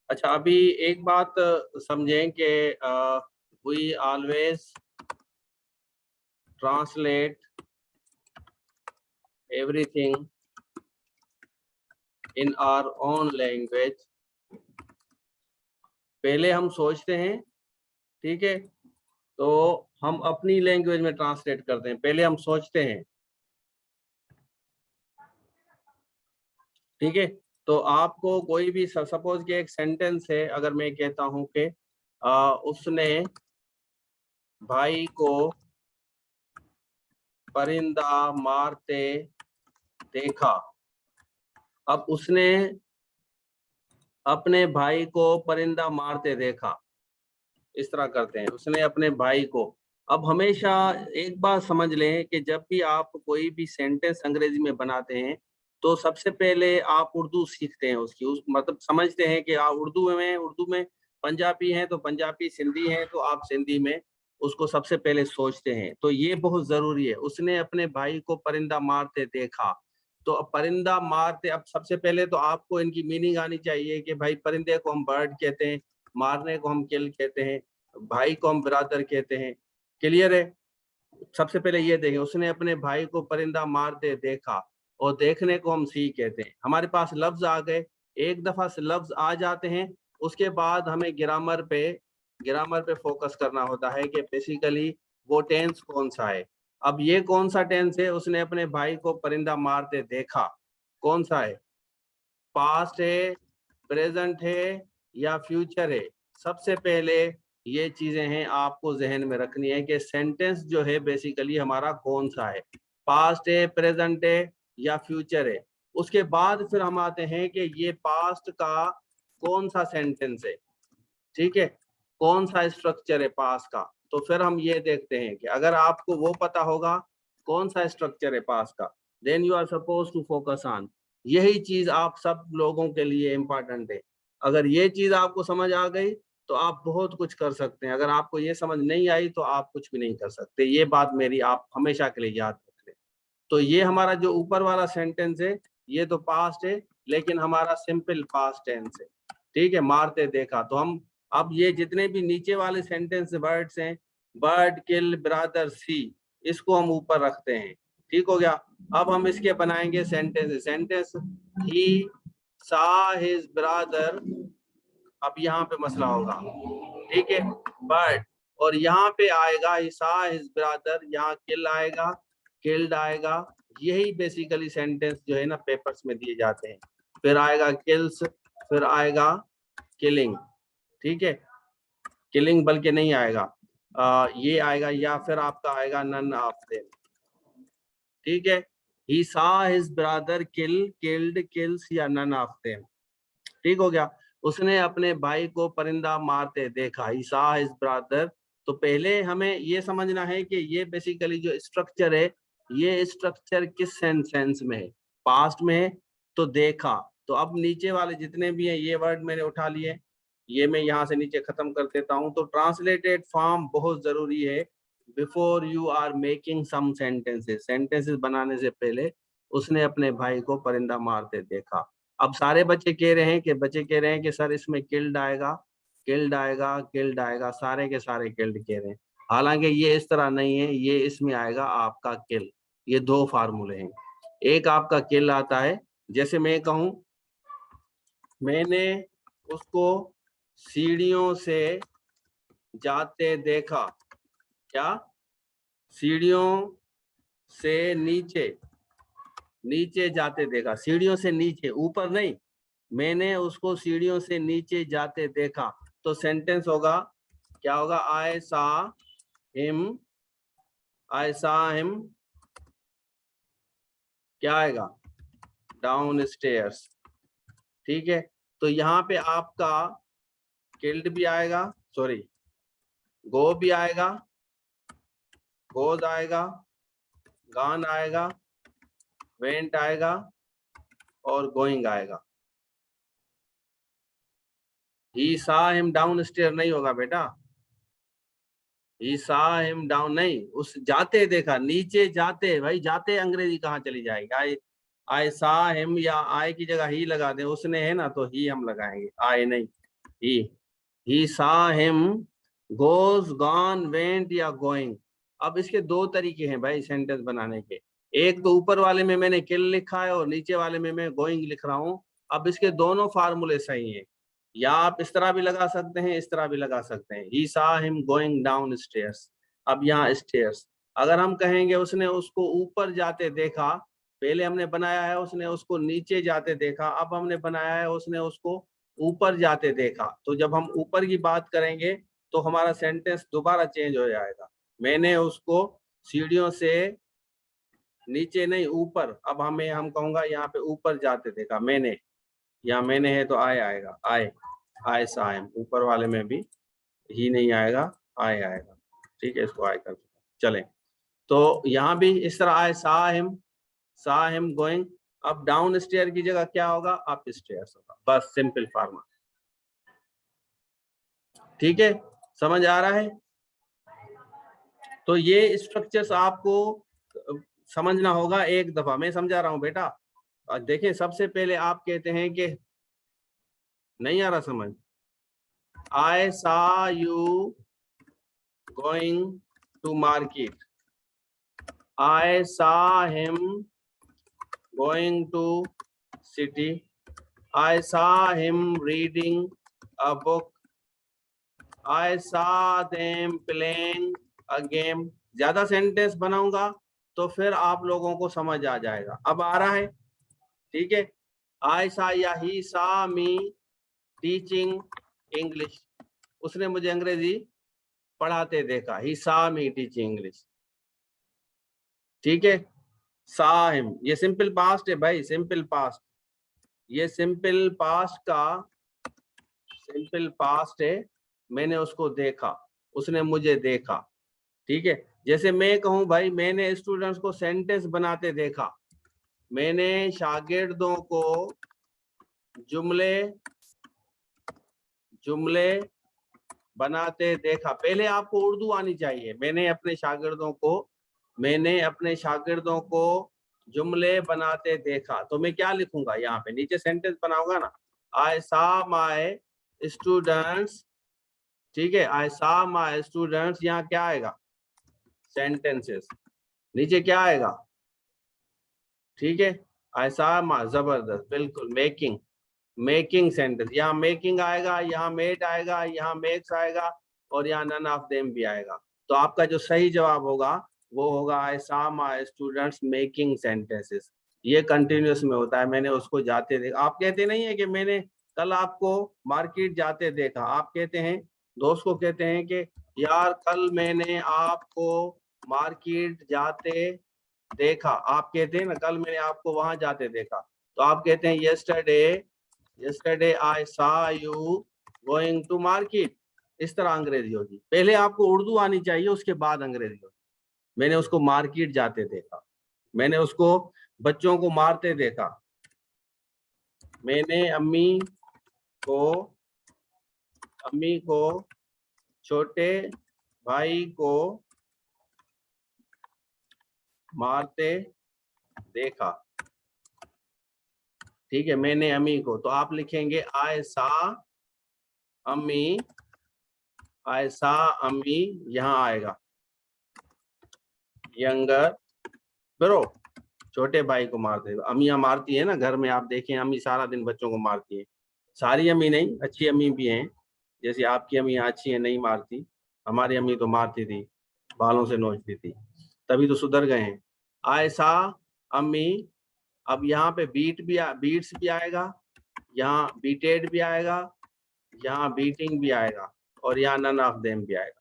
अच्छा, अभी एक बात समझें कि we always translate everything in our own language. पहले हम सोचते हैं, ठीक है, तो हम अपनी लैंग्वेज में ट्रांसलेट करते हैं, पहले हम सोचते हैं, ठीक है। तो आपको कोई भी सपोज के एक सेंटेंस है, अगर मैं कहता हूं कि उसने भाई को परिंदा मारते देखा। अब उसने अपने भाई को परिंदा मारते देखा, इस तरह करते हैं, उसने अपने भाई को। अब हमेशा एक बात समझ लें कि जब भी आप कोई भी सेंटेंस अंग्रेजी में बनाते हैं तो सबसे पहले आप उर्दू सीखते हैं, उसकी मतलब समझते हैं कि आप उर्दू में पंजाबी है तो पंजाबी, सिंधी है तो आप सिंधी में उसको सबसे पहले सोचते हैं। तो ये बहुत जरूरी है। उसने अपने भाई को परिंदा मारते देखा, तो अब परिंदा मारते, अब सबसे पहले तो आपको इनकी मीनिंग आनी चाहिए कि भाई परिंदे को हम बर्ड कहते हैं, मारने को हम किल कहते हैं, भाई को हम ब्रादर कहते हैं। क्लियर है? सबसे पहले ये देखें, उसने अपने भाई को परिंदा मारते देखा, और देखने को हम सी कहते हैं। हमारे पास लफ्ज आ गए, एक दफा से लफ्ज आ जाते हैं, उसके बाद हमें ग्रामर पे फोकस करना होता है कि बेसिकली वो टेंस कौन सा है। अब ये कौन सा टेंस है, उसने अपने भाई को परिंदा मारते देखा, कौन सा है? पास्ट है, प्रेजेंट है या फ्यूचर है? सबसे पहले ये चीजें हैं आपको जहन में रखनी है कि सेंटेंस जो है बेसिकली हमारा कौन सा है, पास्ट है, प्रेजेंट है या फ्यूचर है। उसके बाद फिर हम आते हैं कि ये पास्ट का कौन सा सेंटेंस है, ठीक है, कौन सा स्ट्रक्चर है पास्ट का। तो फिर हम ये देखते हैं कि अगर आपको वो पता होगा कौन सा स्ट्रक्चर है पास्ट का, then you are suppose to focus on. यही चीज आप सब लोगों के लिए इम्पोर्टेंट है। अगर ये चीज आपको समझ आ गई तो आप बहुत कुछ कर सकते हैं, अगर आपको ये समझ नहीं आई तो आप कुछ भी नहीं कर सकते। ये बात मेरी आप हमेशा के लिए याद रख लें। तो ये हमारा जो ऊपर वाला सेंटेंस है ये तो पास्ट है, लेकिन हमारा सिंपल पास्ट टेंस है, ठीक है, मारते देखा। तो हम अब ये जितने भी नीचे वाले सेंटेंस वर्ड्स हैं, बर्ड, किल, ब्रादर, सी, इसको हम ऊपर रखते हैं, ठीक हो गया। अब हम इसके बनाएंगे सेंटेंस ही सा हिज ब्रादर। अब यहाँ पे मसला होगा, ठीक है, बर्ड, और यहाँ पे आएगा ही सा हिज ब्रादर, यहाँ किल आएगा, किल्ड आएगा। यही बेसिकली सेंटेंस जो है ना पेपर्स में दिए जाते हैं। फिर आएगा किल्स, फिर आएगा किलिंग, ठीक है, किलिंग बल्कि नहीं आएगा, ये आएगा, या फिर आपका आएगा नन ऑफ देम, ठीक है। ही सा हिज ब्रदर किल, किल्ड, किल्स या नन ऑफ देम, ठीक हो गया। उसने अपने भाई को परिंदा मारते देखा, ही सा हिज ब्रदर। तो पहले हमें ये समझना है कि ये बेसिकली जो स्ट्रक्चर है, ये स्ट्रक्चर किस सेंस में है, पास्ट में है, तो देखा। तो अब नीचे वाले जितने भी हैं ये वर्ड मैंने उठा लिए, ये मैं यहाँ से नीचे खत्म कर देता हूँ। तो ट्रांसलेटेड फॉर्म बहुत जरूरी है before you are making some sentences बनाने से पहले उसने अपने भाई को परिंदा मारते देखा। अब सारे बच्चे कह रहे हैं कि सर इसमें किल्ड आएगा, किल्ड आएगा, किल्ड आएगा, सारे के सारे किल्ड कह रहे हैं। हालांकि ये इस तरह नहीं है, ये इसमें आएगा आपका किल। ये दो फार्मूले हैं, एक आपका किल आता है, जैसे मैं कहूं मैंने उसको सीढ़ियों से जाते देखा, क्या? सीढ़ियों से नीचे, नीचे जाते देखा, सीढ़ियों से नीचे, ऊपर नहीं, मैंने उसको सीढ़ियों से नीचे जाते देखा। तो सेंटेंस होगा, क्या होगा? आई सा हिम, क्या आएगा? डाउन स्टेयर्स, ठीक है। तो यहाँ पे आपका किल्ड भी आएगा, सॉरी, गो भी आएगा, गोज आएगा, गान आएगा, वेंट आएगा और गोइंग आएगा। ही सा हिम डाउन स्टेयर नहीं होगा बेटा, ही सा हिम डाउन नहीं, उस जाते देखा, नीचे जाते, भाई जाते अंग्रेजी कहाँ चली जाएगी? आई सा हिम, या आई की जगह ही लगा दे, उसने है ना तो ही हम लगाएंगे, आई नहीं। ही saw him, goes, gone, went या going। अब इसके दो तरीके हैं भाई सेंटेंस बनाने के। एक तो ऊपर वाले में मैंने किल लिखा है और नीचे वाले में मैं गोइंग लिख रहा हूं। अब इसके दोनों फार्मूले सही हैं, या आप इस तरह भी लगा सकते हैं, इस तरह भी लगा सकते हैं। ही saw him going down stairs। अब यहाँ स्टेयर्स, अगर हम कहेंगे उसने उसको ऊपर जाते देखा, पहले हमने बनाया है उसने उसको नीचे जाते देखा, अब हमने बनाया है उसने उसको ऊपर जाते देखा। तो जब हम ऊपर की बात करेंगे तो हमारा सेंटेंस दोबारा चेंज हो जाएगा। मैंने उसको सीढ़ियों से नीचे नहीं ऊपर, अब हम कहूंगा यहाँ पे ऊपर जाते देखा मैंने, या मैंने है तो आए आएगा, आए साइम। ऊपर वाले में भी ही नहीं आएगा, आए आएगा। ठीक है, इसको आए कर चले। तो यहाँ भी इस तरह आए saw him going। अब डाउन स्टेयर की जगह क्या होगा, अप स्टेयर्स होगा। बस सिंपल फार्मा। ठीक है, समझ आ रहा है? तो ये स्ट्रक्चर्स आपको समझना होगा। एक दफा मैं समझा रहा हूं बेटा। देखें, सबसे पहले आप कहते हैं कि नहीं आ रहा समझ। I saw you going to market। I saw him going to city। I saw him reading a book। I saw them playing a game। ज्यादा सेंटेंस बनाऊंगा तो फिर आप लोगों को समझ आ जाएगा। अब आ रहा है? ठीक है। I saw या he saw me teaching English। उसने मुझे अंग्रेजी पढ़ाते देखा। ही saw me teaching English। ठीक है, saw him, ये सिंपल पास्ट है भाई, सिंपल पास्ट। ये सिंपल पास्ट का सिंपल पास्ट है। मैंने उसको देखा, उसने मुझे देखा। ठीक है, जैसे मैं कहूं भाई मैंने स्टूडेंट्स को सेंटेंस बनाते देखा, मैंने शागिर्दों को जुमले बनाते देखा। पहले आपको उर्दू आनी चाहिए। मैंने अपने शागिर्दों को जुमले बनाते देखा। तो मैं क्या लिखूंगा, यहाँ पे नीचे सेंटेंस बनाऊंगा ना। आई सा माई स्टूडेंट्स। ठीक है, आई सा माई स्टूडेंट्स, यहाँ क्या आएगा, सेंटेंसेस। नीचे क्या आएगा, ठीक है, आई सा माई, जबरदस्त, बिल्कुल, मेकिंग सेंटेंस। यहाँ मेकिंग आएगा, यहाँ मेड आएगा, यहाँ मेक्स आएगा, और यहाँ नन ऑफ देम भी आएगा। तो आपका जो सही जवाब होगा वो होगा आई सा माय स्टूडेंट्स मेकिंग सेंटेंसेस। ये कंटिन्यूअस में होता है, मैंने उसको जाते देखा। आप कहते नहीं है कि मैंने कल आपको मार्केट जाते देखा। आप कहते हैं, दोस्त को कहते हैं कि यार कल मैंने आपको मार्केट जाते देखा। आप कहते हैं ना, कल मैंने आपको वहां जाते देखा। तो आप कहते हैं yesterday I saw you going to market। इस तरह अंग्रेजी होगी। पहले आपको उर्दू आनी चाहिए, उसके बाद अंग्रेजी होगी। मैंने उसको मार्केट जाते देखा, मैंने उसको बच्चों को मारते देखा, मैंने अम्मी को छोटे भाई को मारते देखा। ठीक है, मैंने अम्मी को, तो आप लिखेंगे आई सा अम्मी, यहाँ आएगा यंगर ब्रो, छोटे भाई को मारते। अम्मियां मारती है ना घर में, आप देखें अम्मी सारा दिन बच्चों को मारती है। सारी अम्मी नहीं, अच्छी अम्मी भी हैं, जैसे आपकी अम्मी अच्छी है, नहीं मारती। हमारी अम्मी तो मारती थी, बालों से नोचती थी, तभी तो सुधर गए हैं। आई सा अम्मी। अब यहाँ पे बीट्स भी आएगा, यहाँ बीटेड भी आएगा, यहाँ बीटिंग भी आएगा, और यहाँ नन ऑफ देम भी आएगा।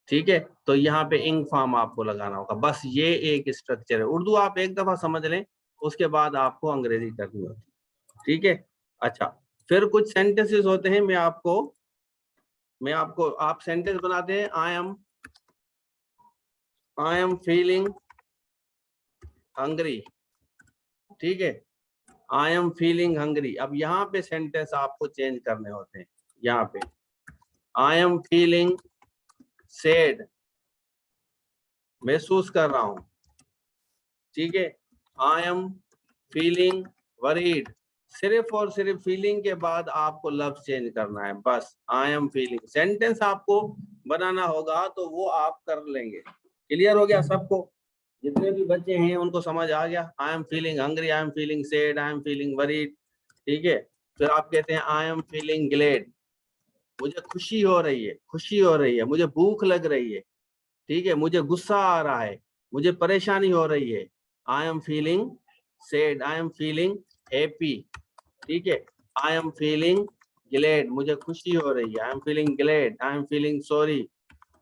ठीक है, तो यहाँ पे इंग फॉर्म आपको लगाना होगा। बस ये एक स्ट्रक्चर है। उर्दू आप एक दफा समझ लें, उसके बाद आपको अंग्रेजी करनी होती है। ठीक है, अच्छा, फिर कुछ सेंटेंसेस होते हैं। आप सेंटेंस बनाते हैं, आई एम फीलिंग हंग्री। ठीक है, आई एम फीलिंग हंग्री। अब यहाँ पे सेंटेंस आपको चेंज करने होते हैं। यहाँ पे आई एम फीलिंग सैड, महसूस कर रहा हूं। ठीक है, आई एम फीलिंग वरीड, सिर्फ और सिर्फ फीलिंग के बाद आपको लफ्ज चेंज करना है, बस। आई एम फीलिंग सेंटेंस आपको बनाना होगा तो वो आप कर लेंगे। क्लियर हो गया सबको? जितने भी बच्चे हैं उनको समझ आ गया? I am feeling hungry, I am feeling sad, I am feeling worried. ठीक है। फिर आप कहते हैं आई एम फीलिंग ग्लैड, मुझे खुशी हो रही है, खुशी हो रही है, मुझे भूख लग रही है। ठीक है। मुझे गुस्सा आ रहा है, मुझे परेशानी हो रही है। I am feeling sad, I am feeling happy. ठीक है। आई एम फीलिंग ग्लैड, मुझे खुशी हो रही है। I am feeling glad, I am feeling sorry,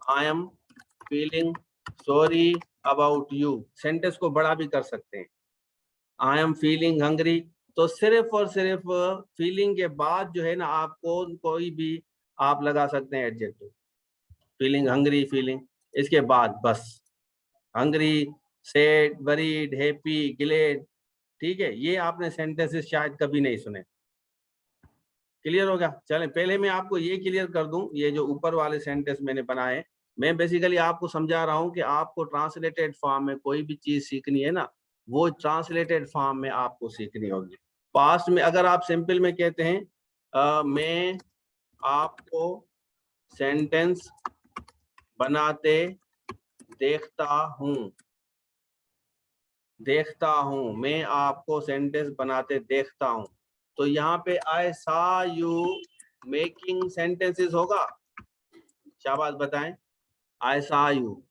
I am feeling sorry about you. Sentence को बड़ा भी कर सकते हैं। आई एम फीलिंग हंग्री, तो सिर्फ और सिर्फ फीलिंग के बाद जो है ना आपको कोई भी आप लगा सकते हैं एडजेक्टिव। फीलिंग हंग्री, फीलिंग, इसके बाद बस hungry, sad, worried, happy, glad. ठीक है। ये आपने सेंटेंसेस शायद कभी नहीं सुने। क्लियर हो गया? चलें, पहले मैं आपको ये क्लियर कर दूं, ये जो ऊपर वाले सेंटेंस मैंने बनाए, मैं बेसिकली आपको समझा रहा हूं कि आपको ट्रांसलेटेड फॉर्म में कोई भी चीज सीखनी है ना, वो ट्रांसलेटेड फॉर्म में आपको सीखनी होगी। पास्ट में अगर आप सिंपल में कहते हैं मैं आपको सेंटेंस बनाते देखता हूं, देखता हूं, मैं आपको सेंटेंस बनाते देखता हूं, तो यहाँ पे आई सा यू मेकिंग सेंटेंसेस होगा। शाबाश बताएं। आई सा यू,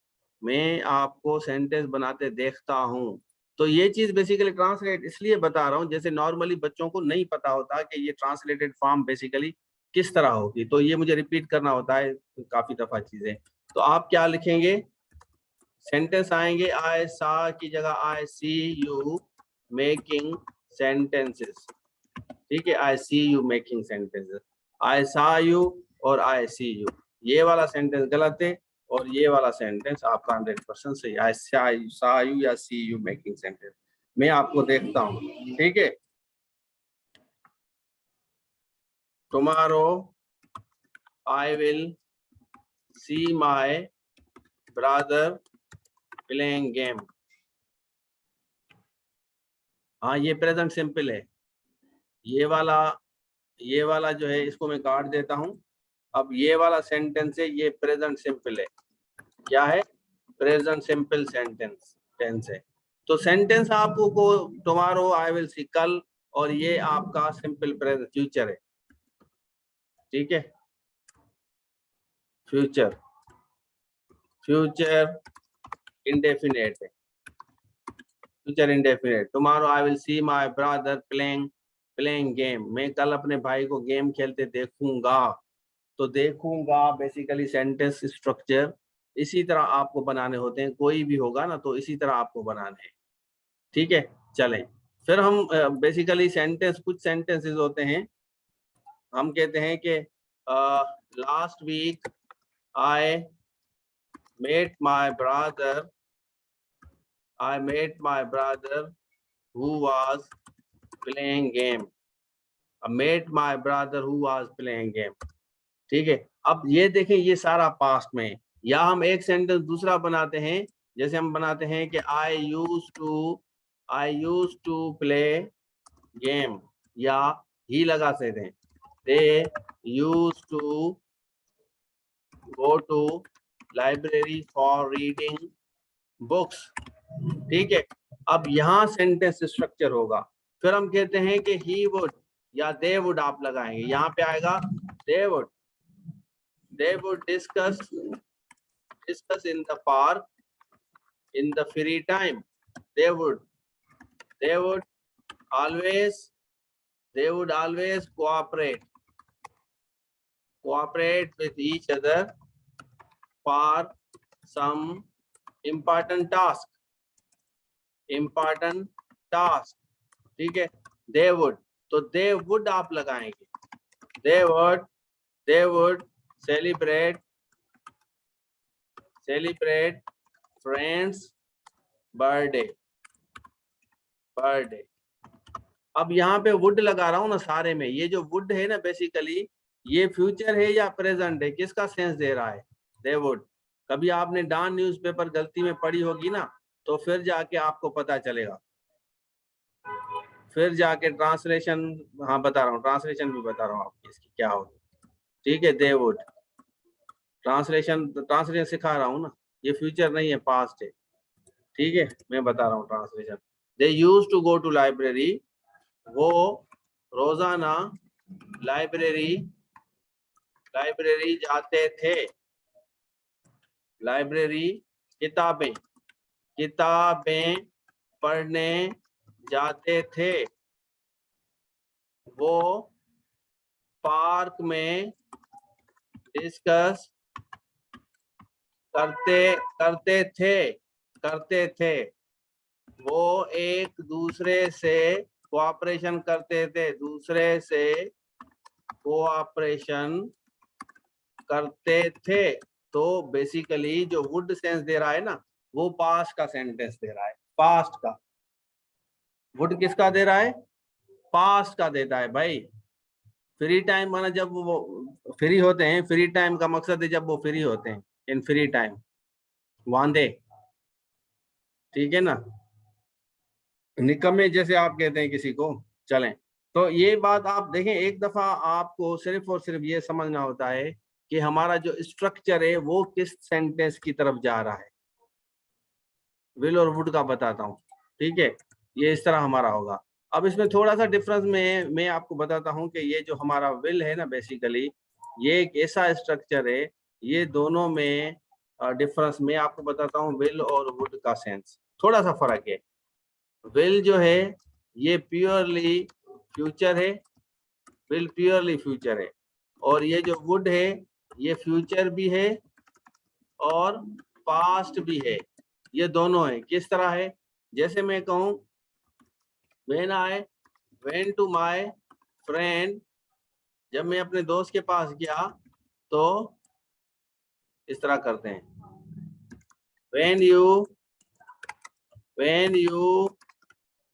मैं आपको सेंटेंस बनाते देखता हूं। तो ये चीज बेसिकली ट्रांसलेट इसलिए बता रहा हूं, जैसे नॉर्मली बच्चों को नहीं पता होता कि ये ट्रांसलेटेड फॉर्म बेसिकली किस तरह होगी, तो ये मुझे रिपीट करना होता है काफी दफा चीजें। तो आप क्या लिखेंगे? सेंटेंस आएंगे आई सा की जगह आई सी यू मेकिंग सेंटेंसेस। ठीक है। आई सी यू मेकिंग सेंटेंसेस, आई सा यू और आई सी यू, ये वाला सेंटेंस गलत है और ये वाला सेंटेंस आपका 100% सही। आई सा यू या सी यू मेकिंग सेंटेंस, मैं आपको देखता हूँ। ठीक है। Tomorrow I will see my brother playing game. हाँ, ये प्रेजेंट सिंपल है। ये वाला जो है इसको मैं काट देता हूँ। अब ये वाला सेंटेंस है, ये प्रेजेंट सिंपल है। क्या है? प्रेजेंट सिंपल सेंटेंस टेंस है। तो सेंटेंस आपको टुमारो आई विल सी कल, और ये आपका सिंपल प्रेजेंट फ्यूचर है। ठीक है। फ्यूचर, फ्यूचर इंडेफिनेट है। Future indefinite. Tomorrow I will see my brother playing game, मैं कल अपने भाई को गेम खेलते देखूंगा। तो देखूंगा बेसिकली सेंटेंस स्ट्रक्चर इसी तरह आपको बनाने होते हैं, कोई भी होगा ना तो इसी तरह आपको बनाने हैं। ठीक है। चलें, फिर हम बेसिकली सेंटेंस, कुछ सेंटेंसेस होते हैं, हम कहते हैं कि last week I met my brother, I met my brother who was playing game, met my brother who was playing game. ठीक है। अब ये देखें, ये सारा पास्ट में है। या हम एक सेंटेंस दूसरा बनाते हैं, जैसे हम बनाते हैं कि I use to play game, या ही लगा सकते हैं, they use to go to library for reading books. ठीक है। अब यहाँ सेंटेंस स्ट्रक्चर होगा। फिर हम कहते हैं कि ही वुड या दे वुड आप लगाएंगे, यहाँ पे आएगा they would discuss in the park in the free time. They would always cooperate with each other for some important task. ठीक है। they would, तो they would आप लगाएंगे, they would celebrate friends birthday। अब यहाँ पे वुड लगा रहा हूँ ना सारे में, ये जो वुड है ना बेसिकली ये फ्यूचर है या प्रेजेंट है, किसका सेंस दे रहा है? They would. कभी आपने डॉन न्यूज़पेपर गलती में पढ़ी होगी ना, तो फिर जाके आपको पता चलेगा। फिर जाके ट्रांसलेशन, हाँ बता रहा हूँ, ट्रांसलेशन भी बता रहा हूँ आपकी इसकी क्या होगी। ठीक है, दे वुड, ट्रांसलेशन ट्रांसलेशन सिखा रहा हूँ ना, ये फ्यूचर नहीं है पास्ट है। ठीक है, मैं बता रहा हूँ translation. They use to go to library, वो रोजाना लाइब्रेरी लाइब्रेरी जाते थे। लाइब्रेरी किताबें किताबें पढ़ने जाते थे। वो पार्क में डिस्कस करते थे। वो एक दूसरे से कोऑपरेशन करते थे, दूसरे से कोऑपरेशन करते थे। तो बेसिकली जो वुड सेंस दे रहा है ना, वो पास्ट का सेंटेंस दे रहा है, पास्ट का। वुड किसका दे रहा है? पास्ट का देता है भाई। फ्री टाइम माना जब वो फ्री होते हैं, फ्री टाइम का मकसद है जब वो फ्री होते हैं, इन फ्री टाइम, वांदे। ठीक है ना, निकम्मे जैसे आप कहते हैं किसी को। चलें, तो ये बात आप देखें, एक दफा आपको सिर्फ और सिर्फ ये समझना होता है कि हमारा जो स्ट्रक्चर है वो किस सेंटेंस की तरफ जा रहा है। विल और वुड का बताता हूँ। ठीक है, ये इस तरह हमारा होगा। अब इसमें थोड़ा सा डिफरेंस में मैं आपको बताता हूँ कि ये जो हमारा विल है ना, बेसिकली ये एक ऐसा स्ट्रक्चर है, ये दोनों में डिफरेंस मैं आपको बताता हूँ। विल और वुड का सेंस थोड़ा सा फर्क है। विल जो है ये प्योरली फ्यूचर है, विल प्योरली फ्यूचर है। और ये जो वुड है ये फ्यूचर भी है और पास्ट भी है, ये दोनों है। किस तरह है? जैसे मैं कहूं when I went to my friend, जब मैं अपने दोस्त के पास गया तो इस तरह करते हैं। When you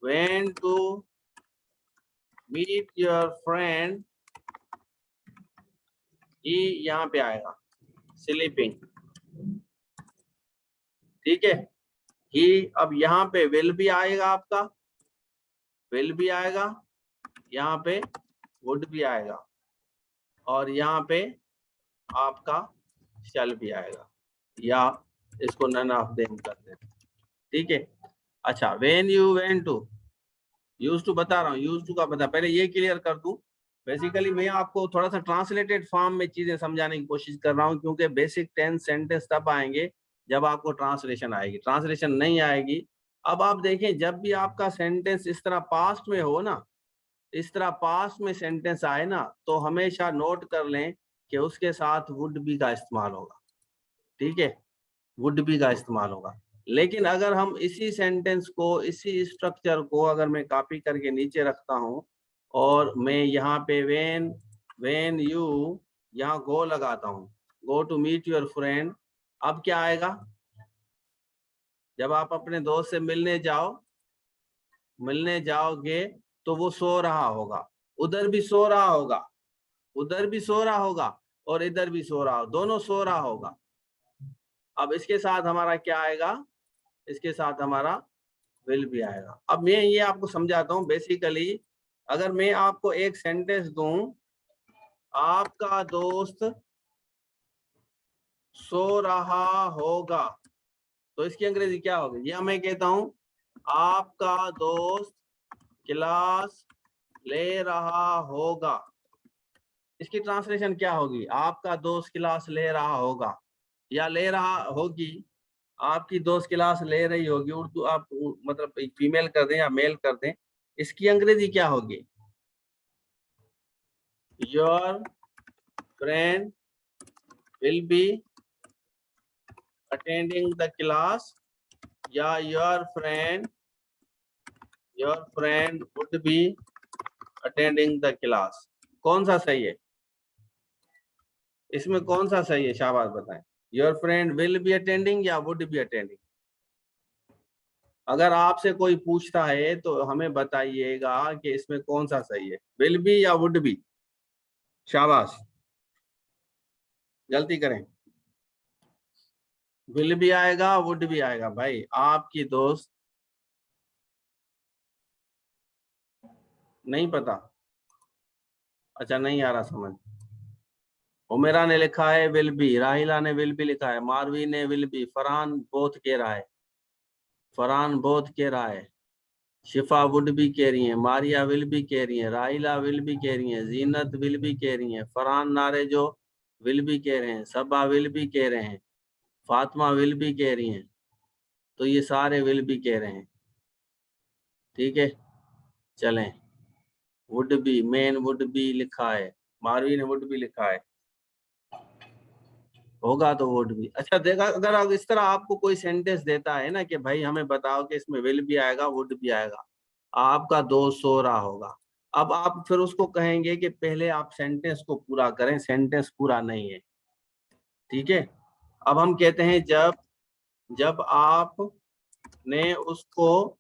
went to meet your friend, ही यहाँ पे आएगा, स्लीपिंग। ठीक है, ही अब यहाँ पे विल भी आएगा, आपका विल भी आएगा, यहाँ पे वुड भी आएगा, और यहाँ पे आपका शैल भी आएगा, या इसको नन ऑफ देम करते हैं। ठीक है, अच्छा, when you went to, use to बता रहा हूँ, यूज टू का बता, पहले ये क्लियर कर दूं। बेसिकली मैं आपको थोड़ा सा ट्रांसलेटेड फॉर्म में चीजें समझाने की कोशिश कर रहा हूँ, क्योंकि बेसिक टेंस सेंटेंस तब आएंगे जब आपको ट्रांसलेशन आएगी, ट्रांसलेशन नहीं आएगी। अब आप देखें, जब भी आपका सेंटेंस इस तरह पास्ट में हो ना, इस तरह पास्ट में सेंटेंस आए ना, तो हमेशा नोट कर लें कि उसके साथ वुड बी का इस्तेमाल होगा। ठीक है, वुड बी का इस्तेमाल होगा। लेकिन अगर हम इसी सेंटेंस को, इसी स्ट्रक्चर को अगर मैं कॉपी करके नीचे रखता हूं और मैं यहाँ पे वेन यू यहाँ गो लगाता हूँ, go to meet your friend, अब क्या आएगा? जब आप अपने दोस्त से मिलने जाओगे तो वो सो रहा होगा, उधर भी सो रहा होगा, उधर भी सो रहा होगा, और इधर भी सो रहा हो, दोनों सो रहा होगा। अब इसके साथ हमारा क्या आएगा? इसके साथ हमारा विल भी आएगा। अब मैं ये आपको समझाता हूँ। बेसिकली अगर मैं आपको एक सेंटेंस दूं, आपका दोस्त सो रहा होगा, तो इसकी अंग्रेजी क्या होगी? या मैं कहता हूं आपका दोस्त क्लास ले रहा होगा, इसकी ट्रांसलेशन क्या होगी? आपका दोस्त क्लास ले रहा होगा या ले रहा होगी, आपकी दोस्त क्लास ले रही होगी। उर्दू आप मतलब फीमेल कर दें या मेल कर दें, इसकी अंग्रेजी क्या होगी? Your friend will be attending the class, या your friend would be attending the class. कौन सा सही है? इसमें कौन सा सही है? शाबाश बताएं। Your friend will be attending या वुड बी अटेंडिंग? अगर आपसे कोई पूछता है तो हमें बताइएगा कि इसमें कौन सा सही है, विल बी या वुड बी? शाबाश, गलती करें। विल भी आएगा, वुड भी आएगा भाई। आपकी दोस्त नहीं पता, अच्छा नहीं आ रहा समझ। उमेरा ने लिखा है विल बी, राहिला ने विल बी लिखा है, मारवी ने विल बी, फरहान बोथ कह रहा है, फरहान बोथ कह रहा है, शिफा वुड भी कह रही है, मारिया विल भी कह रही है, राहिला विल भी कह रही है, जीनत विल भी कह रही है, फरहान नारे जो विल भी कह रहे हैं, सबा विल भी कह रहे हैं, फातिमा विल भी कह रही हैं, तो ये सारे विल भी कह रहे हैं। ठीक है चलें, would be, main would be लिखा है, मारवी ने वुड भी लिखा है, होगा तो वुड भी। अच्छा देखा, अगर अब इस तरह आपको कोई सेंटेंस देता है ना कि भाई हमें बताओ कि इसमें विल भी आएगा वुड भी आएगा, आपका दोस्त सो रहा होगा, अब आप फिर उसको कहेंगे कि पहले आप सेंटेंस को पूरा करें, सेंटेंस पूरा नहीं है। ठीक है, अब हम कहते हैं जब जब आप ने उसको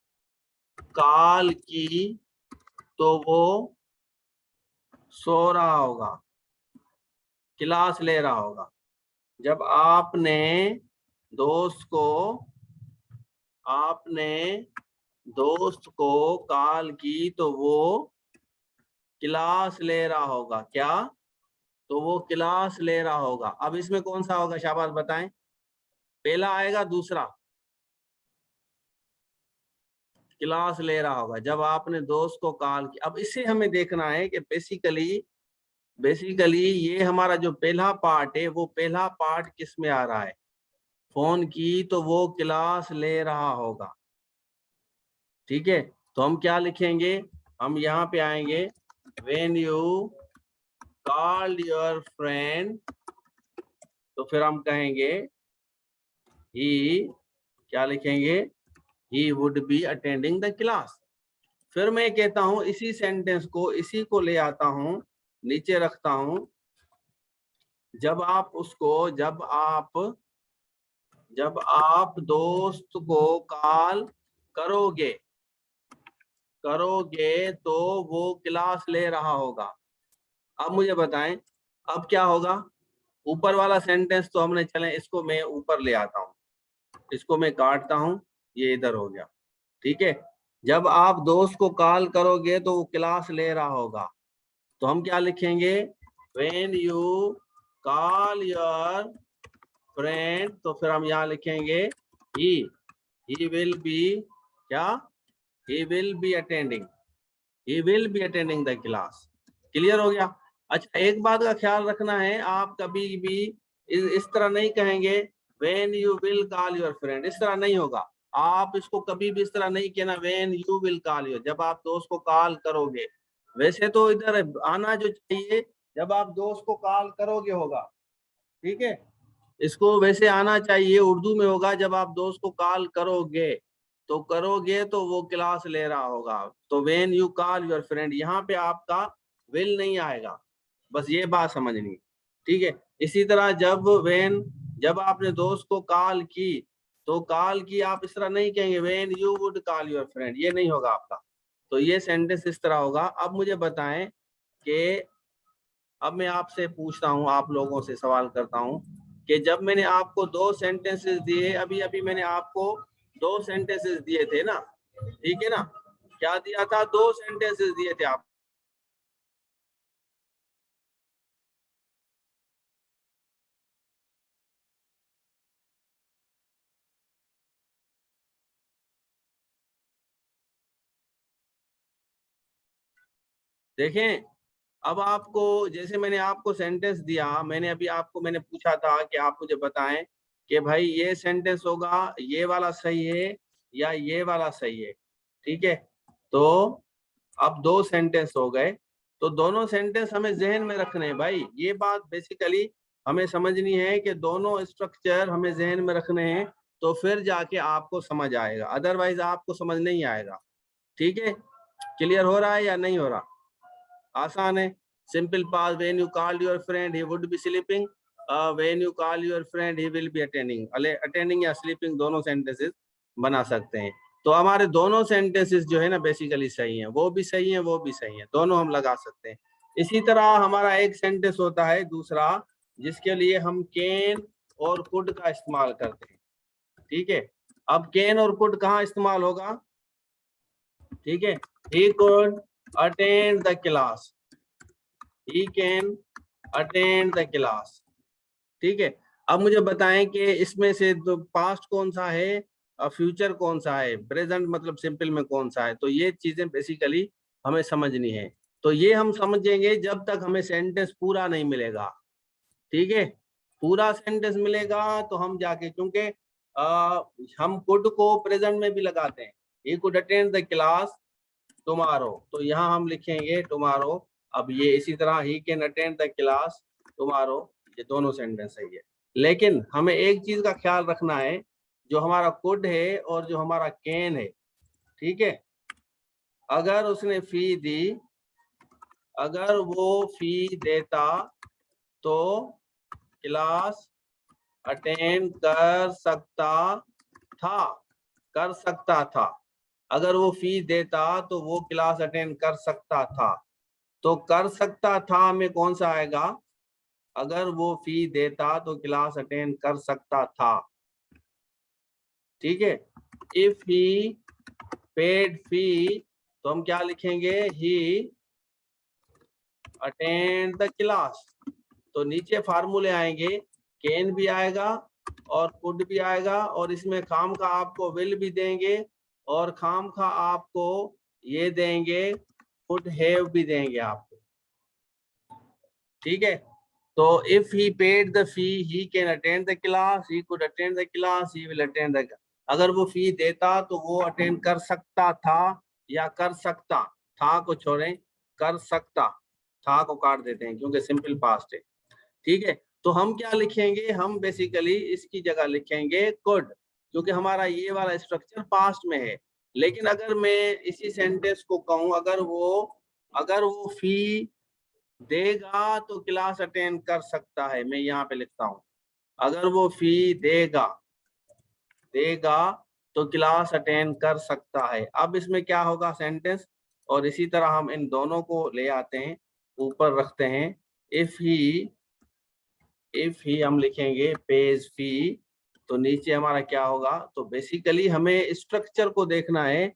कॉल की तो वो सो रहा होगा, क्लास ले रहा होगा। जब आपने दोस्त को कॉल की तो वो क्लास ले रहा होगा, क्या? तो वो क्लास ले रहा होगा। अब इसमें कौन सा होगा, शाबाश बताएं, पहला आएगा दूसरा? क्लास ले रहा होगा जब आपने दोस्त को कॉल की। अब इसे हमें देखना है कि बेसिकली ये हमारा जो पहला पार्ट है, वो पहला पार्ट किस में आ रहा है, फोन की तो वो क्लास ले रहा होगा। ठीक है, तो हम क्या लिखेंगे, हम यहाँ पे आएंगे, when you called your friend, तो फिर हम कहेंगे ही, क्या लिखेंगे, he would be attending the class. फिर मैं कहता हूं इसी सेंटेंस को, इसी को ले आता हूं, नीचे रखता हूं, जब आप दोस्त को कॉल करोगे तो वो क्लास ले रहा होगा। अब मुझे बताएं, अब क्या होगा, ऊपर वाला सेंटेंस तो हमने, चलें इसको मैं ऊपर ले आता हूं, इसको मैं काटता हूं, ये इधर हो गया। ठीक है, जब आप दोस्त को कॉल करोगे तो वो क्लास ले रहा होगा, तो हम क्या लिखेंगे, when you call your friend, तो फिर हम यहाँ लिखेंगे ही विल बी, क्या, he will be attending the class। Clear हो गया? अच्छा एक बात का ख्याल रखना है, आप कभी भी इस तरह नहीं कहेंगे when you will call your friend, इस तरह नहीं होगा। आप इसको कभी भी इस तरह नहीं कहना when you will call your, जब आप दोस्त को कॉल करोगे। वैसे तो इधर आना जो चाहिए जब आप दोस्त को कॉल करोगे होगा। ठीक है, इसको वैसे आना चाहिए, उर्दू में होगा जब आप दोस्त को कॉल करोगे तो वो क्लास ले रहा होगा। तो when you call your friend, यहाँ पे आपका विल नहीं आएगा, बस ये बात समझनी। ठीक है, इसी तरह जब आपने दोस्त को कॉल की तो कॉल की आप इस तरह नहीं कहेंगे when you would call your friend, ये नहीं होगा आपका। तो ये सेंटेंस इस तरह होगा। अब मुझे बताएं कि, अब मैं आपसे पूछता हूं, आप लोगों से सवाल करता हूं कि जब मैंने आपको दो सेंटेंसेस दिए, अभी अभी मैंने आपको दो सेंटेंसेस दिए थे ना, ठीक है ना, क्या दिया था, दो सेंटेंसेस दिए थे आप। देखें, अब आपको, जैसे मैंने आपको सेंटेंस दिया, मैंने पूछा था कि आप मुझे बताएं कि भाई ये सेंटेंस होगा, ये वाला सही है या ये वाला सही है। ठीक है, तो अब दो सेंटेंस हो गए, तो दोनों सेंटेंस हमें जहन में रखने हैं भाई, ये बात बेसिकली हमें समझनी है कि दोनों स्ट्रक्चर हमें जहन में रखने हैं, तो फिर जाके आपको समझ आएगा, अदरवाइज आपको समझ नहीं आएगा। ठीक है, क्लियर हो रहा है या नहीं हो रहा? आसान है, simple past, when you called your friend he would be sleeping, when you call your friend he will be attending या स्लीपिंग, दोनों सेंटेंसेस बना सकते हैं। तो हमारे दोनों सेंटेंसेस जो है ना बेसिकली सही हैं, वो भी सही हैं, वो भी सही हैं, दोनों हम लगा सकते हैं। इसी तरह हमारा एक सेंटेंस होता है दूसरा, जिसके लिए हम कैन और कुड का इस्तेमाल करते हैं। ठीक है, अब कैन और कुड कहाँ इस्तेमाल होगा? ठीक है, he could attend the class, he can attend the class। ठीक है, अब मुझे बताएं कि इसमें से तो पास्ट कौन सा है और फ्यूचर कौन सा है, प्रेजेंट मतलब सिंपल में कौन सा है। तो ये चीजें बेसिकली हमें समझनी है। तो ये हम समझेंगे जब तक हमें सेंटेंस पूरा नहीं मिलेगा। ठीक है, पूरा सेंटेंस मिलेगा तो हम जाके, क्योंकि हम कुड को प्रेजेंट में भी लगाते हैं, he could attend the class tomorrow, तो यहाँ हम लिखेंगे tomorrow। अब ये इसी तरह he can attend the class tomorrow, ये दोनों सेंटेंस सही है। लेकिन हमें एक चीज का ख्याल रखना है, जो हमारा कुड है और जो हमारा कैन है, ठीक है, अगर उसने फी दी, अगर वो फी देता तो क्लास अटेंड कर सकता था, कर सकता था। अगर वो फी देता तो वो क्लास अटेंड कर सकता था। तो कर सकता था में कौन सा आएगा, अगर वो फी देता तो क्लास अटेंड कर सकता था। ठीक है, इफ ही पेड फी तो हम क्या लिखेंगे, ही अटेंड द क्लास। तो नीचे फार्मूले आएंगे, कैन भी आएगा और कुड भी आएगा, और इसमें खाम का आपको विल भी देंगे और खाम का आपको ये देंगे, कुड हैव भी देंगे आपको। ठीक है, तो if he paid the fee he can attend the class, he could attend the class, he will attend the. अगर वो फी देता तो वो अटेंड कर सकता था या कर सकता था को छोड़ें, कर सकता था को काट देते हैं क्योंकि सिंपल पास्ट है। ठीक है, तो हम क्या लिखेंगे, हम बेसिकली इसकी जगह लिखेंगे कुड, क्योंकि हमारा ये वाला स्ट्रक्चर पास्ट में है। लेकिन अगर मैं इसी सेंटेंस को कहूं, अगर वो फी देगा तो क्लास अटेंड कर सकता है, मैं यहाँ पे लिखता हूँ, अगर वो फी देगा तो क्लास अटेंड कर सकता है। अब इसमें क्या होगा सेंटेंस, और इसी तरह हम इन दोनों को ले आते हैं, ऊपर रखते हैं। इफ ही हम लिखेंगे पेज फी, तो नीचे हमारा क्या होगा। तो बेसिकली हमें स्ट्रक्चर को देखना है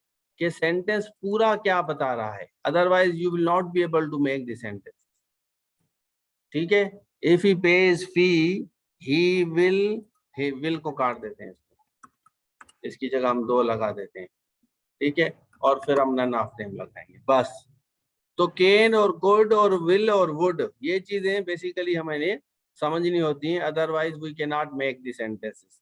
कि सेंटेंस पूरा क्या बता रहा है, otherwise you will not be able to make the sentence. ठीक है, if he pays fee he will को काट देते हैं, इसकी जगह हम 2 लगा देते हैं। ठीक है, और फिर हम नन ऑफ देम लगाएंगे बस। तो कैन और कुड और विल और वुड, ये चीजें बेसिकली हमें समझनी होती हैं, otherwise we can not make the sentences.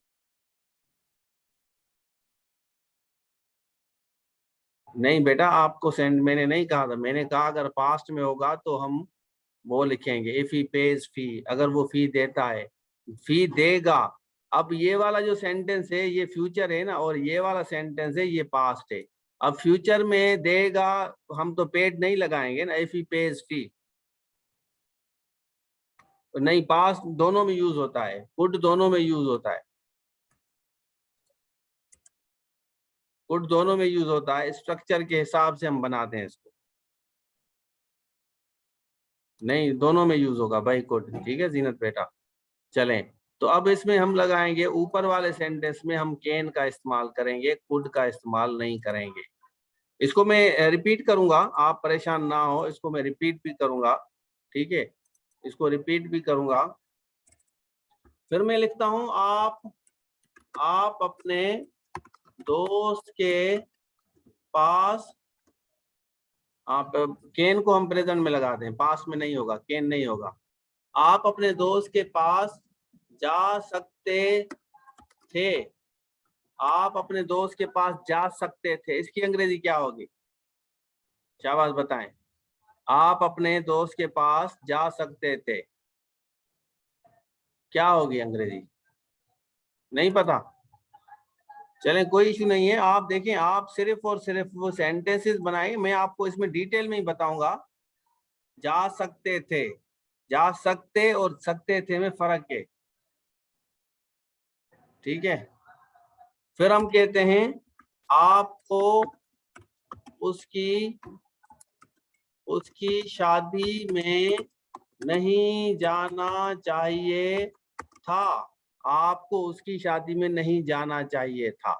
नहीं बेटा, आपको सेंड मैंने नहीं कहा था, मैंने कहा अगर पास्ट में होगा तो हम वो लिखेंगे इफ ही पेज फी, अगर वो फी देता है, फी देगा। अब ये वाला जो सेंटेंस है ये फ्यूचर है ना, और ये वाला सेंटेंस है ये पास्ट है। अब फ्यूचर में देगा, हम तो पेड नहीं लगाएंगे ना, इफ ही पेज फी नहीं, पास्ट दोनों में यूज होता है, कुड दोनों में यूज होता है, कुड दोनों में यूज होता है, स्ट्रक्चर के हिसाब से हम बनाते हैं इसको। नहीं, दोनों में यूज होगा भाई कुड। ठीक है जीनत बेटा, चलें। तो अब इसमें हम लगाएंगे, ऊपर वाले सेंटेंस में हम कैन का इस्तेमाल करेंगे, कुड का इस्तेमाल नहीं करेंगे। इसको मैं रिपीट करूंगा, आप परेशान ना हो, इसको मैं रिपीट भी करूंगा। ठीक है, इसको रिपीट भी करूंगा। फिर मैं लिखता हूं, आप अपने दोस्त के पास, आप कैन को हम प्रेजेंट में लगा दें, पास में नहीं होगा, कैन नहीं होगा। आप अपने दोस्त के पास जा सकते थे, आप अपने दोस्त के पास जा सकते थे, इसकी अंग्रेजी क्या होगी, शाबाश बताएं। आप अपने दोस्त के पास जा सकते थे, क्या होगी अंग्रेजी, नहीं पता। चलें, कोई इशू नहीं है। आप देखें, आप सिर्फ और सिर्फ वो सेंटेंसेस बनाएं, मैं आपको इसमें डिटेल में ही बताऊंगा। जा सकते थे, जा सकते और सकते थे में फर्क है। ठीक है, फिर हम कहते हैं आपको उसकी उसकी शादी में नहीं जाना चाहिए था, आपको उसकी शादी में नहीं जाना चाहिए था।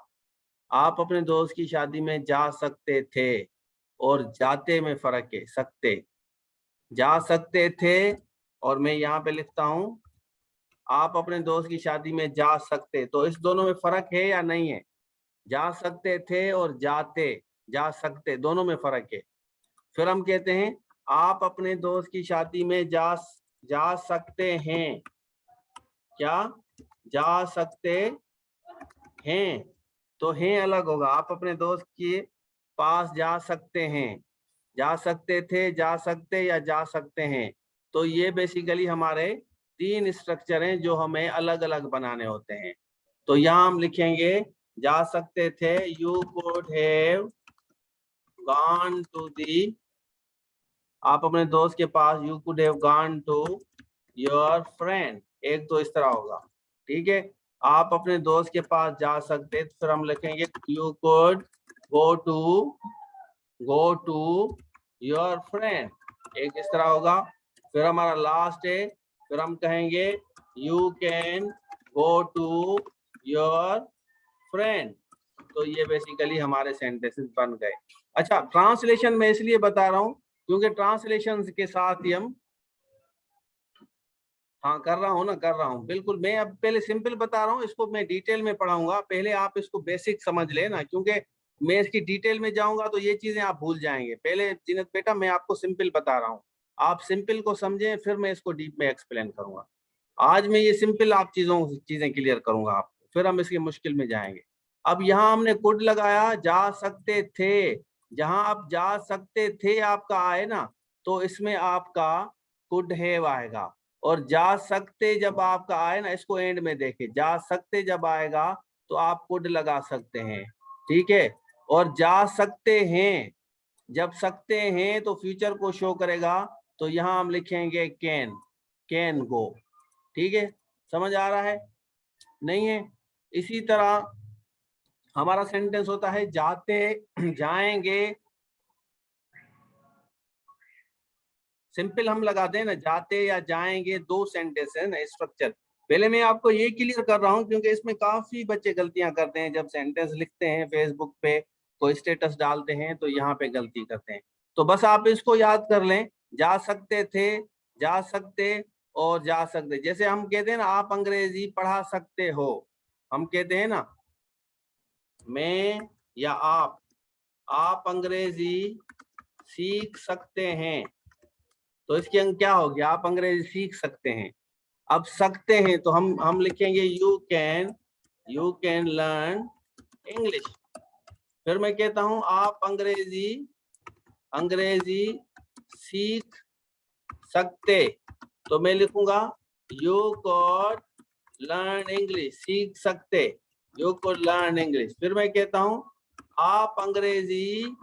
आप अपने दोस्त की शादी में जा सकते थे, और जाते में फर्क है। सकते, जा सकते थे, और मैं यहाँ पे लिखता हूँ आप अपने दोस्त की शादी में जा सकते, तो इस दोनों में फर्क है या नहीं है? जा सकते थे और जाते, जा सकते, दोनों में फर्क है। फिर हम कहते हैं आप अपने दोस्त की शादी में जा सकते हैं। क्या? जा सकते हैं, तो हैं अलग होगा। आप अपने दोस्त के पास जा सकते हैं, जा सकते थे, जा सकते या जा सकते हैं। तो ये बेसिकली हमारे 3 स्ट्रक्चर हैं जो हमें अलग अलग बनाने होते हैं। तो यहाँ हम लिखेंगे जा सकते थे, you could have gone to the, आप अपने दोस्त के पास, you could have gone to your friend, एक तो इस तरह होगा। ठीक है, आप अपने दोस्त के पास जा सकते, तो फिर हम लिखेंगे you could go to your friend, एक इस तरह होगा। फिर हमारा लास्ट है, फिर हम कहेंगे you can go to your friend. तो ये बेसिकली हमारे सेंटेंसेस बन गए। अच्छा, ट्रांसलेशन मैं इसलिए बता रहा हूँ क्योंकि ट्रांसलेशन के साथ ही हम, हाँ कर रहा हूँ ना, कर रहा हूँ बिल्कुल। मैं अब पहले सिंपल बता रहा हूँ, इसको मैं डिटेल में पढ़ाऊंगा, पहले आप इसको बेसिक समझ लेना, क्योंकि मैं इसकी डिटेल में जाऊंगा तो ये चीजें आप भूल जाएंगे। पहले जीनत बेटा मैं आपको सिंपल बता रहा हूँ, आप सिंपल को समझें, फिर मैं इसको डीप में एक्सप्लेन करूंगा। आज मैं ये सिंपल आप चीजें क्लियर करूंगा आपको, फिर हम इसके मुश्किल में जाएंगे। अब यहाँ हमने कुड लगाया, जा सकते थे, जहां आप जा सकते थे आपका आए ना, तो इसमें आपका कुड हैव आएगा। और जा सकते जब आपका आए ना, इसको एंड में देखे, जा सकते जब आएगा तो आप कुड लगा सकते हैं। ठीक है, और जा सकते हैं, जब सकते हैं तो फ्यूचर को शो करेगा, तो यहाँ हम लिखेंगे कैन गो। ठीक है, समझ आ रहा है? नहीं है? इसी तरह हमारा सेंटेंस होता है जाते जाएंगे, सिंपल हम लगाते हैं ना, जाते या जाएंगे, 2 सेंटेंस है ना स्ट्रक्चर। पहले मैं आपको ये क्लियर कर रहा हूँ क्योंकि इसमें काफी बच्चे गलतियां करते हैं, जब सेंटेंस लिखते हैं फेसबुक पे, कोई स्टेटस डालते हैं तो यहाँ पे गलती करते हैं। तो बस आप इसको याद कर लें, जा सकते थे, जा सकते और जा सकते। जैसे हम कहते हैं ना आप अंग्रेजी पढ़ा सकते हो, हम कहते हैं ना मैं या आप अंग्रेजी सीख सकते हैं, तो इसके अंग क्या हो गया? आप अंग्रेजी सीख सकते हैं। अब सकते हैं तो हम लिखेंगे यू कैन लर्न इंग्लिश। फिर मैं कहता हूं आप अंग्रेजी सीख सकते, तो मैं लिखूंगा यू कुड लर्न इंग्लिश, सीख सकते, यू कुड लर्न इंग्लिश। फिर मैं कहता हूं आप अंग्रेजी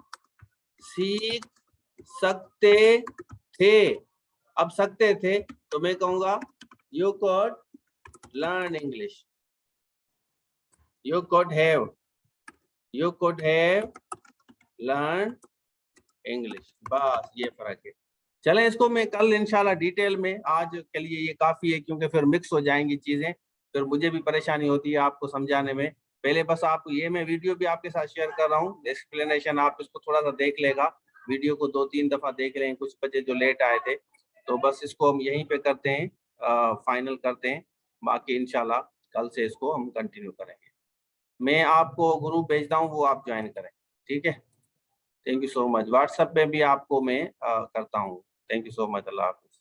सीख सकते थे, अब सकते थे तो मैं कहूंगा you could learn English, you could have learn English. बस ये फर्क है। चलें, इसको मैं कल इंशाल्लाह डिटेल में, आज के लिए ये काफी है क्योंकि फिर मिक्स हो जाएंगी चीजें, फिर मुझे भी परेशानी होती है आपको समझाने में। पहले बस आप ये, मैं वीडियो भी आपके साथ शेयर कर रहा हूँ, एक्सप्लेनेशन आप इसको थोड़ा सा देख लेगा, वीडियो को 2-3 दफा देख लें, कुछ बच्चे जो लेट आए थे। तो बस इसको हम यहीं पे करते हैं, फाइनल करते हैं, बाकी इंशाल्लाह कल से इसको हम कंटिन्यू करेंगे। मैं आपको ग्रुप भेजता हूँ, वो आप ज्वाइन करें। ठीक है, thank you so much. WhatsApp पे भी आपको मैं करता हूँ। Thank you so much. Allah Hafiz.